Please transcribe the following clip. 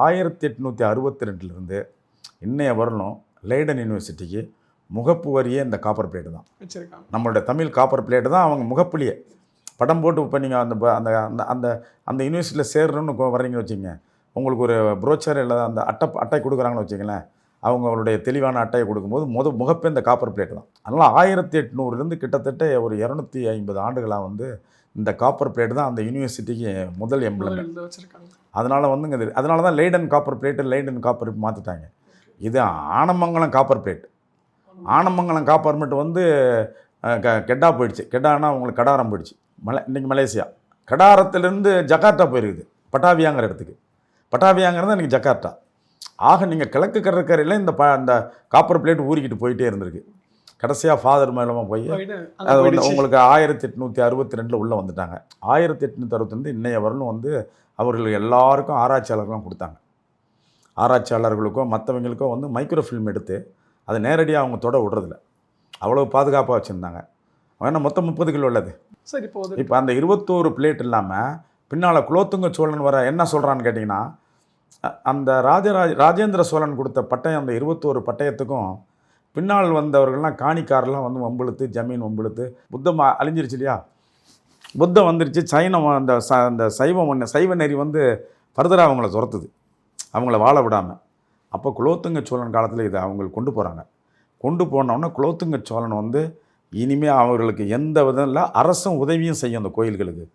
1862 இன்னைய வரலும் லைடன் யூனிவர்சிட்டிக்கு முகப்பு வரியே இந்த காப்பர் பிளேட்டு தான் வச்சிருக்காங்க. நம்மளோட தமிழ் காப்பர் பிளேட்டு தான் அவங்க முகப்புலையே படம் போட்டு. இப்போ நீங்கள் அந்த அந்த அந்த அந்த அந்த யூனிவர்சிட்டியில் சேர்றோன்னு வர்றீங்கன்னு வச்சுங்க, உங்களுக்கு ஒரு ப்ரோச்சர் இல்லை அந்த அட்டை கொடுக்குறாங்கன்னு வச்சுங்களேன், அவங்களுடைய தெளிவான அட்டையை கொடுக்கும்போது முகப்பே இந்த காப்பர் பிளேட்டு தான். அதனால் 1800 கிட்டத்தட்ட ஒரு 250 ஆண்டுகளாக வந்து இந்த காப்பர் பிளேட்டு தான் அந்த யூனிவர்சிட்டிக்கு முதல் எம்ப்ளம். அதனால் வந்துங்க அதனால தான் லைடன் காப்பர் பிளேட்டு லைடன் காப்பர் மாற்றிட்டாங்க. இது ஆனமங்கலம் காப்பர் பிளேட். ஆனமங்கலம் காப்பர்மெண்ட் வந்து கெட்டா போயிடுச்சு. கெட்டானா உங்களுக்கு கடாரம் போயிடுச்சு. இன்றைக்கி மலேசியா கடாரத்திலேருந்து ஜகார்ட்டா போயிருக்குது, பட்டாவியாங்கிற இடத்துக்கு. பட்டாவியாங்கிறது இன்றைக்கி ஜகார்ட்டா. ஆக நீங்கள் கிழக்கு கடற்கரையில் இந்த காப்பர் பிளேட் ஊறிக்கிட்டு போயிட்டே இருந்திருக்கு. கடைசியாக ஃபாதர் மேலமாக போய் அது வந்து உங்களுக்கு 1862 உள்ளே வந்துட்டாங்க. 1862 இன்னைய வரலும் வந்து அவர்கள் எல்லாருக்கும் ஆராய்ச்சியாளர்களும் கொடுத்தாங்க. ஆராய்ச்சியாளர்களுக்கோ மற்றவங்களுக்கோ வந்து மைக்ரோ ஃபில்ம் எடுத்து அதை நேரடியாக அவங்க தொட விடுறதில்ல, அவ்வளோ பாதுகாப்பாக வச்சுருந்தாங்க. ஏன்னா மொத்தம் 30 கிலோ உள்ளது. சரி, இப்போ அந்த 21 பிளேட் இல்லாமல் பின்னால் குலோத்துங்க சோழன் வர என்ன சொல்கிறான்னு கேட்டிங்கன்னா, அந்த ராஜேந்திர சோழன் கொடுத்த பட்டயம், அந்த 21 பட்டயத்துக்கும் பின்னால் வந்தவர்கள்லாம் காணிக்காரெலாம் வந்து வம்பிழுத்து ஜமீன் வம்பிழுத்து புத்தம் அழிஞ்சிருச்சு இல்லையா, புத்தம் வந்துருச்சு. சைனம் அந்த சைவ நெறி வந்து ஃபர்தராக அவங்கள துரத்துது, அவங்கள வாழ விடாமல். அப்போ குலோத்துங்க சோழன் காலத்தில் இதை அவங்க கொண்டு போகிறாங்க. கொண்டு போனோன்னா குலோத்துங்க சோழன் வந்து இனிமேல் அவர்களுக்கு எந்த விதம் இல்லை, அரசும் உதவியும் செய்யும் அந்த கோயில்களுக்கு.